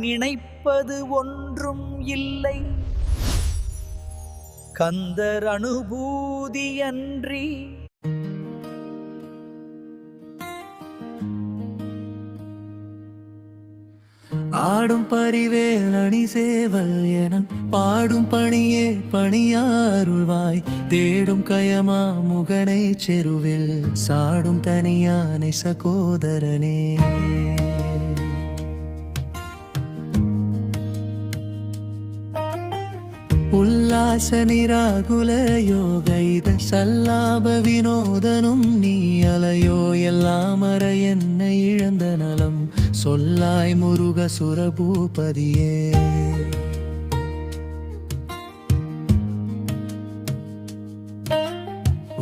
நினைப்பது ஒன்றும் இல்லை. கந்தர் அனுபூதியன்றி ஆடும் பரிவேல் அணி சேவல் என பாடும் பணியே பணியாருள்வாய். தேடும் கயமா முகனை செருவில் சாடும் தனியானை சகோதரனே. உல்லாச நிராகுல யோக இத சல்லாப வினோதனும் நீ அலையோ. எல்லாம் அற என்ன இழந்த நலம் சொல்லாய் முருக சுரபூபதியே.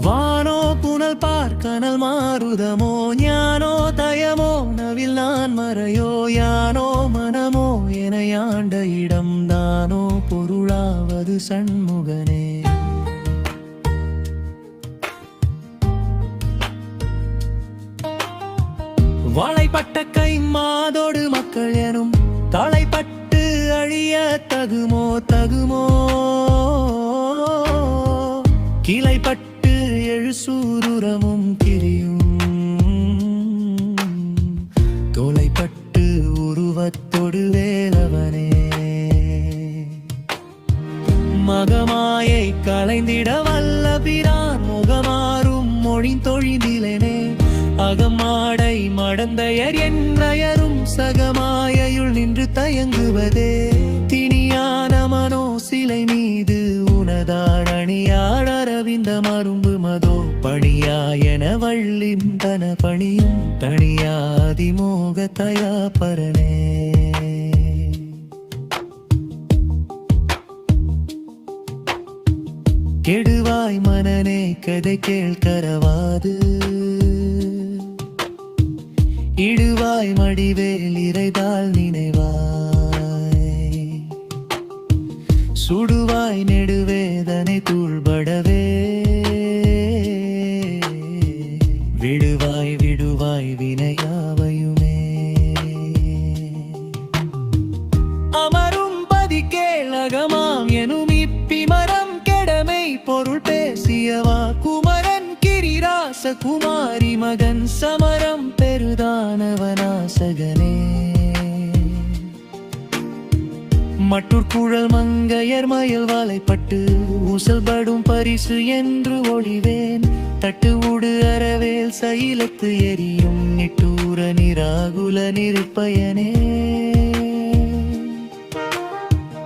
வானோ புனல் பார்க்கனல் மாருதமோ ஞானோ தயமோ நவில் நான் மறையோ. யானோ மனமோ என யாண்ட இடம் தானோ பொருளாவது சண்முகனே. வாழைப்பட்ட கை மாதோடு மக்கள் எனும் தலைப்பட்டு அழிய தகுமோ தகுமோ. கிளைப்பட்டு எழு சூருரமும் கிரியும் தொலைப்பட்டு உருவத்தொடு வேலவனே. மகமாயை களைந்திட வல்ல பிரான் முகமாறும் மொழி தொழிதிலனே. அகமாடை மடந்தையர் என்னயரும் சகமாயுள் நின்று தயங்குவதே. திணியான மனோ சிலை மீது உனதாள் அணியாள் அரவிந்த மரும்பு மதோ. பணியாயன வள்ளின் தன பணியும் தனியாதிமோக தயா பரணே. கெடுவாய் மனனே கதை கேள்கரவாது. இடுவாய் மடிவேல் இறைதால் நினைவாய். சுடுவாய் நெடுவேதனை தூள்படவே. விடுவாய் விடுவாய் வினையாவையுமே. அமரும் பதி கேளகமாம் எனும் இப்பிமரம் கெடமை பொருள் பேசியவா. குமரன் கிரிராச குமாரி மகன் சமரம் பெருதானவனாசகனே. மற்றொரு குழல் மங்கையர் மயில் வாழைப்பட்டு ஊசல்படும் பரிசு என்று ஒளிவேன். தட்டு உடு அறவேல் சைலத்து எரியும் நிட்டூர நிராகுல நிருப்பயனே.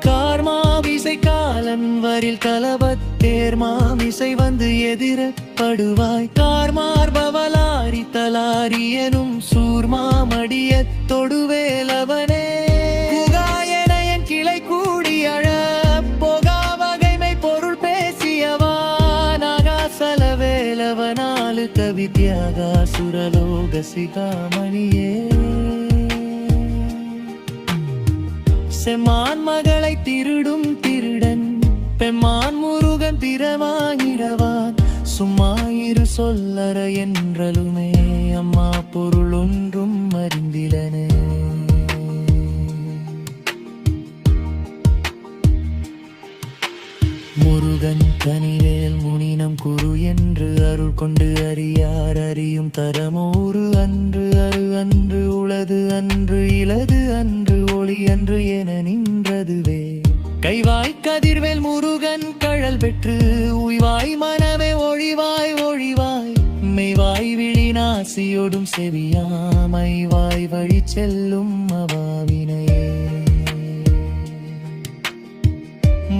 கார்மாவிசை காலன் வரில் கலபத்தேர்மாமிசை வந்து எதிரப்படுவாய். கார்மார்பவலாரி தலாரி எனும் சூர்மாமடிய தொடுவேலவனே. புகாயனையன் கிளை கூடி அழ போகா வகைமை பொருள் பேசியவா. நாகாசல வேலவனாலு கவித்யாகா சுரலோக சிகாமணியே. செம்மான் மகளை திருடும் திருடன் பெம்மான் முருகன் பிறவாங்கிடவான். சும்மாயிரு சொல்லற என்றலுமே அம்மா பொருள் ஒன்றும் அறிந்திலனே. முருகன் கனிவேல் முனினம் குரு என்று அருள் கொண்டு அறியார் அறியும் தரமோரு. அன்று அரு அன்று உளது அன்று இலது அன்று ஒளி அன்று என நின்றதுவே. கைவாய் கதிர்வேல் முருகன் கழல் பெற்று உய்வாய் மனமே ஒழிவாய் ஒழிவாய். மெய்வாய் விழிநாசியோடும் செவியாமைவாய் வழி செல்லும் அவாவினையே.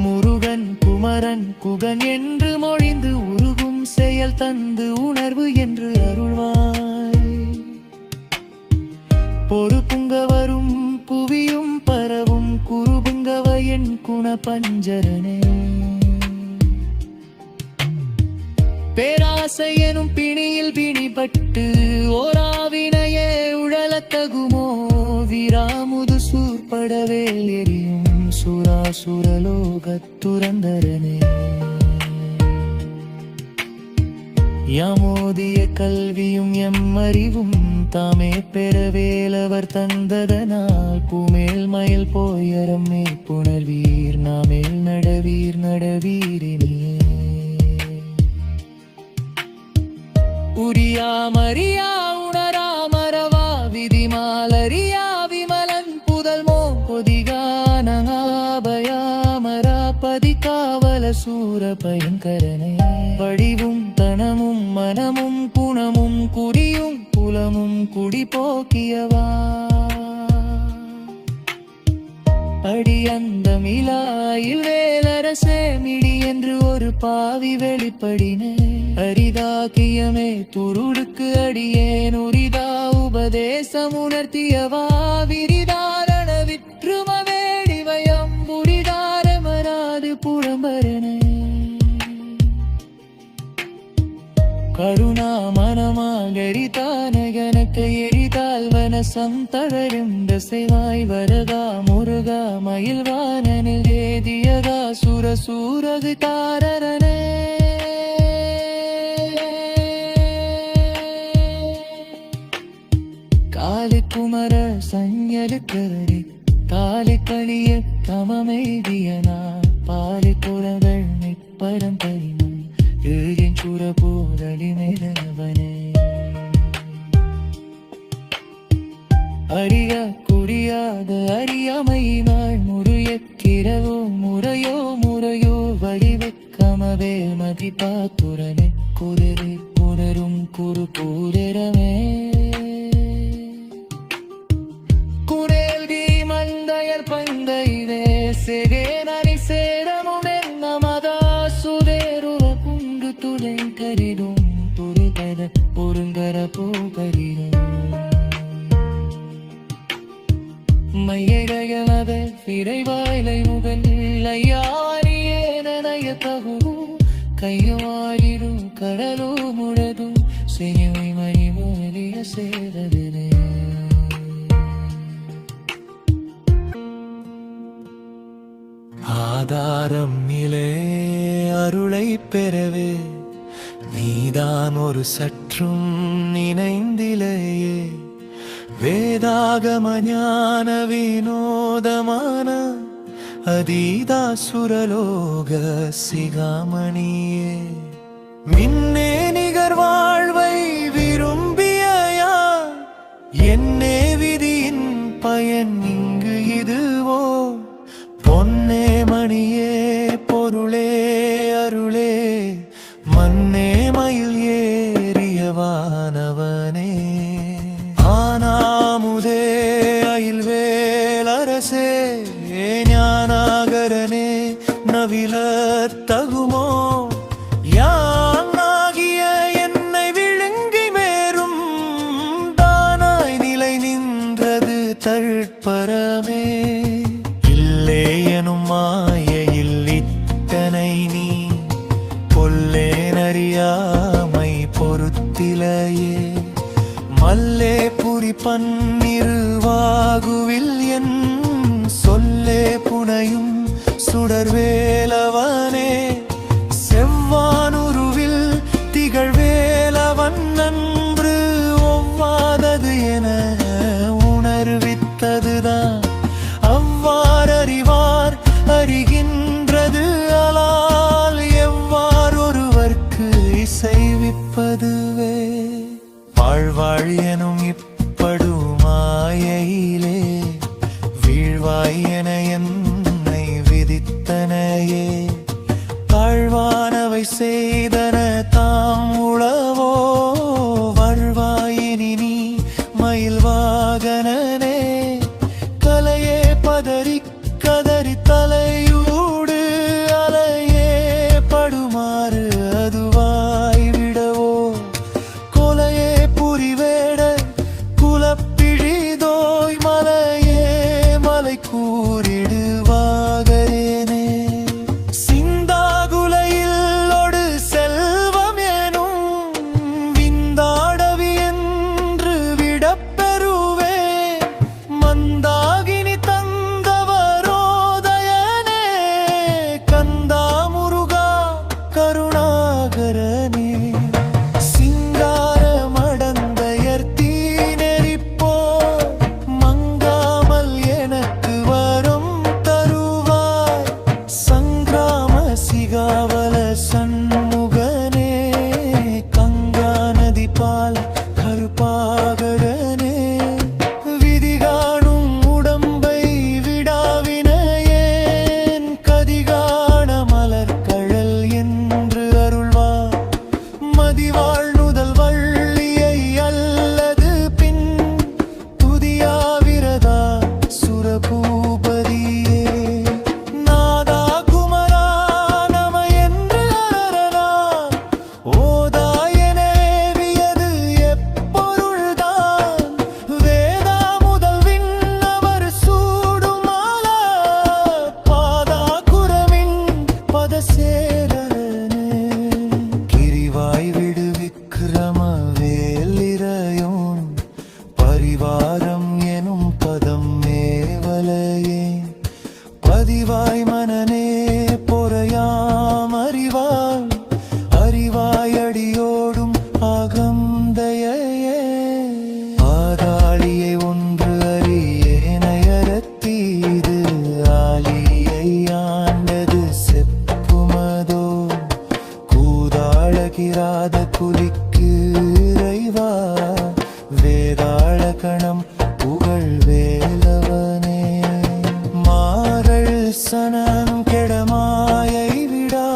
முருகன் குமரன் குகன் என்று மொழிந்து உருகும் செயல் தந்து உணர்வு என்று அருள்வாய். பொறுப்புங்க வரும் புவியும் பரவும் குருபுங்கவ என் குண பஞ்சரனே. பேராசை எனும் பிணியில் பிணிபட்டு ஓராவினையே உழலத்தகுமோ. வீராமுது சூர்படவேல் எரியும் சுராசுரலோகத் துரந்தரனே. யாமோதிய கல்வியும் எம்மறிவும் தாமே பெற வேலவர் தந்ததனால் பூமேல் மயில் போயரம் மேல் புணர்வீர் நாமேல் நடவீர் நடவீரினே உரியா மரியா உணரா மரவா விதிமாலரியா விமலன் புதல்மோ பொதிகானபயாமரா பதிகாவல சூர பயங்கரனே வடிவும் தனமும் மனமும் குணமும் குறியும் புலமும் குடி போக்கியவா அடியந்தமிழாயில் வேலரசே மிடி என்று ஒரு பாவி வெளிப்படினே அரிதாக்கியமே துருடுக்கு அடியேன் உரிதா உபதேசம் உணர்த்தியவா விரிதாரண விற்றும வேடிவயம் புரிதாரமராது புறம்பரனே கருணா மனமாகரிதானகனக்கு எரிதால் வனசம் தளரும் தசைவாய் வரகா முருகா மயில்வானனில் ஏதியகா சுரசூரது தாரரனே காலிக்குமர சஞ்சலுக்கரடி காலி கழிய கமமெய்தியனா பாலி குரங்கள் நிற்பரம் பரிமம் ஏழின் சுரபோதலி மேலவனே அறிய குடியாத அறியாமையினால் முறையக்கிரவோ முறையோ முறையோ வடிவக்கமவே மதிப்பாத்துரனே குரலே புணரும் குறு கூரமே குரேல்வி மந்தையர் பந்தையிலே செகேனரி சேரமும் என்ன மதா சுதேருவ புங்கு துளை கரிடும் துருகத பொருங்கர போகரிடும் மையகையளவ விரைவாயிலை முகல்லையாரியேனைய தகு கையவாரிடும் கடலோ முழதும் செய்யுமை மணிமொழிய சேரவினே ஆதாரம் நிலே அருளை பெறவே நீதான் ஒரு சற்றும் நினைந்திலேயே வேதாகம ஞான வினோதமான அதீதா சுரலோக சிகாமணியே மின்னே நிகர் வாழ்வை விரும்பியா என்னே விதியின் பயன் இங்கு இதுவோ பொன்னே மணியே பொருளே அருளே மன்னே மயில் ஏறியவானவனே ஆனாமுதே அயில் வேலரசே ஞானாகரனே நவில தகுமோ யானாகிய என்னை விழுங்கி மேரும் தானாய் நிலை நின்றது தழ்பரமே இல்லே எனும் மாயையில் இத்தனை நீ கொல்லேனறியாமை பொறுத்திலையே மல்லே புரி பன்னிருவாகுவில் என் சொல்லே புனையும் சுடர்வேலவனே செவ்வானுருவில் திகழ்வேலவன் நன்று ஒவ்வாதது என உணர்வித்ததுதான் அவ்வாறறிவார் அறிகின்றது அலால் எவ்வாறு ஒருவர்க்கு இசைவிப்பதுவே வாழ்வாழ் எனும் இப்படுமாயிலே வீழ்வாய் என என்னை விதித்தனையே தாழ்வானவை செய்தன தாம் உளவோ வாழ்வாயினி நீ மயில் வாகனனே கலையே பதறி கதறி தலையூடு அலையே படுமாறு அதுவாய் விடவோ கொலையே புரிவேட குலப்பிழிதோய் மலையே மலை கூறிடுவாகரேனே சிந்தாகுலையில் ஒடு செல்வம் எனும் விந்தாடவி என்று விடப்பெறுவே மந்தாகினி தந்தவரோதயனே பூபதியே நாதா குமரா நம என்று அரனா ஓதாயனேவியது எப்பொருள்தான் வேதா முதல் விண்ணவர் சூடும் மாலா பாதா குரமின் பதசேரனே கிரிவாய் விடு விக்ரம வேலிரையோன் பரிவாரம் எனும் பதம் மேவலையே பதிவாய் மனநே பொறையாம் அறிவாய் அறிவாய் அடியோடும் அகந்தையே ஆதாளியை ஒன்று அறியேனையரத்தீது ஆலியை ஆண்டது செப்புமதோ கூதாளகிராத குலிக்கு இறைவா வேதாள கணம் புகழ் வேலவனே மாறள் சனம் கெடமாயை விடா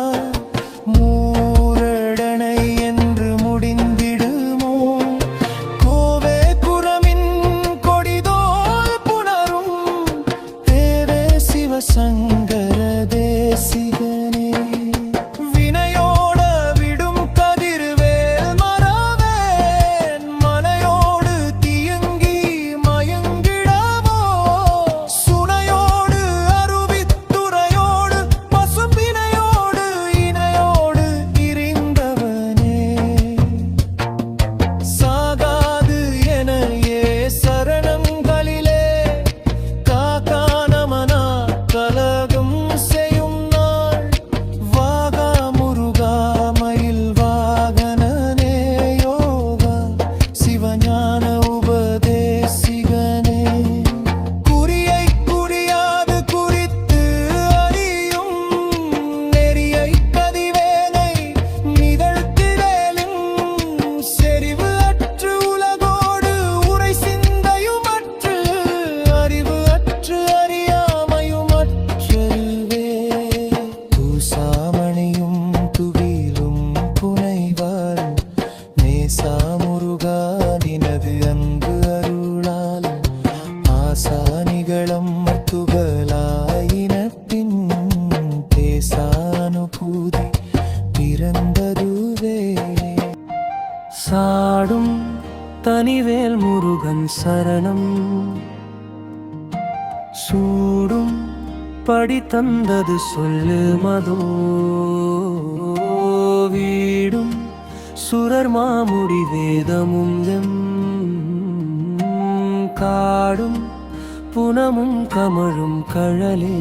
மூரடனை என்று முடிந்திடுமோ கோவே குரமின் கொடிதோல் புணரும் தேவே சிவசங்கர தேசிகனே வினையோட விடும் கதிர்வேல் மறவேன் மலையோடு தியங்கி மயங்கிடவோ சுனையோடு அருவித்துறையோடு பசும்பினையோடு இணையோடு இருந்தவனே சாகாது என சரணங்களிலே காக்கா நமனா கலகம் செய்யும் நாள் வாகா முருகா மயில் வாகனனே யோகா சிவஞான உபதேசிகனே குறியை குறியாது குறித்து அறியும் நெறியை கதிவேனை நிகழ்த்திவேலின் செறிவு அற்று உலகோடு உரை சிந்தையுமற்று அறிவு அற்று அறியாமையுமற்றவே தூசாமணியும் துகிலும் புனைவார் நேசா முருகா நினது அன்பு அருளால் ஆசானிகளம் துகளாயின பின் தேசானுபூதி பிறந்ததுவே சாடும் தனிவேல் முருகன் சரணம் சூடும் படி தந்தது சொல்லு மதோ வீடும் சுரர் மாமுடி வேதமும் எம் காடும் புனமும் கமழும் கழலே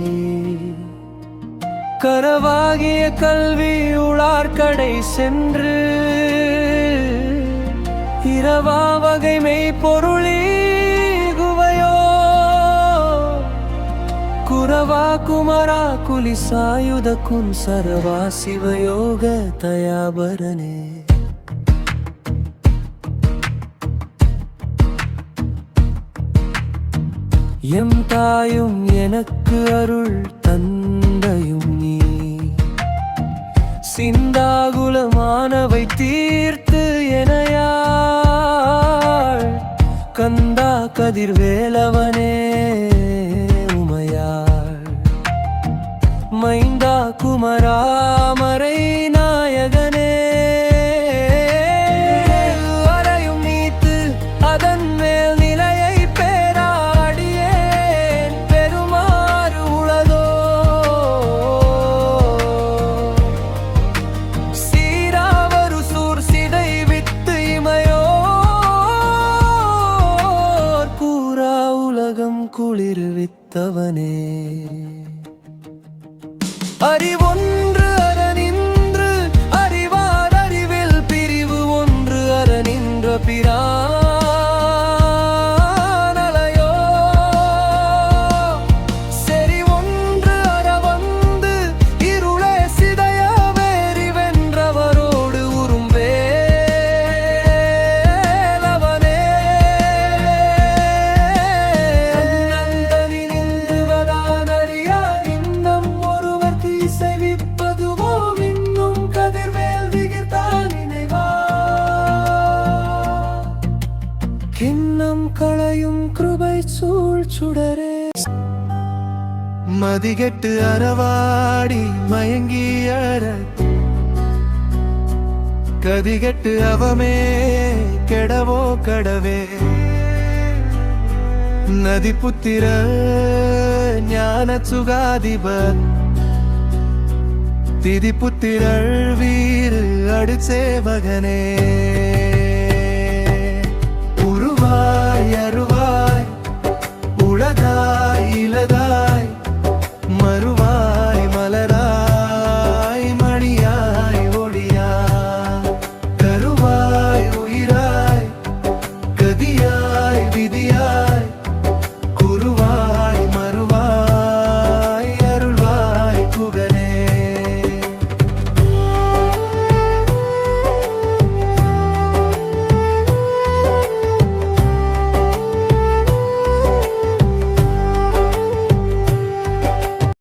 கரவாகிய கல்வி உளார்கடை சென்று இரவா வகைமை பொருளீ குவையோ குரவா குமரா குலிசாயுத குன் சரவா சிவயோக தயாபரனே எம் தாயும் எனக்கு அருள் தந்தையும் நீ சிந்தாகுலமானவை தீர்த்து எனையாள் கந்தா கதிர்வேலவனே உமையாள் மைந்தா குமராமரை நாயகனே அறையும் நீத்து அதன் மேல் நிலையை பேராடியேன் பெருமாறு உளதோ சீராவரு சூர் சிதை வித்து இமையோர் கூறா உலகம் குளிர்வித்தவனே அறிவொன்று அறநின்று அறிவார் அறிவில் பிரிவு ஒன்று அறநின்ற பிரானலையோ செறி ஒன்று அறவந்து இருளே சிதைய வேறி வென்றவரோடு உறும்பேலவனே தன்னந்தனி நின்றுவதான் அறியா இன்னம் ஒருவர்க்கு இசைவிப்பது மதிகெட்டு அறவாடி மயங்கியற கதிகெட்டு அவமே கெடவோ கடவே நதிபுத்திர ஞான சுகாதிபர் திதிபுத்திரள் வீறு அடுசேவகனே உருவாய் அருவாய் உளதாய் இலதாய் மறுவாய்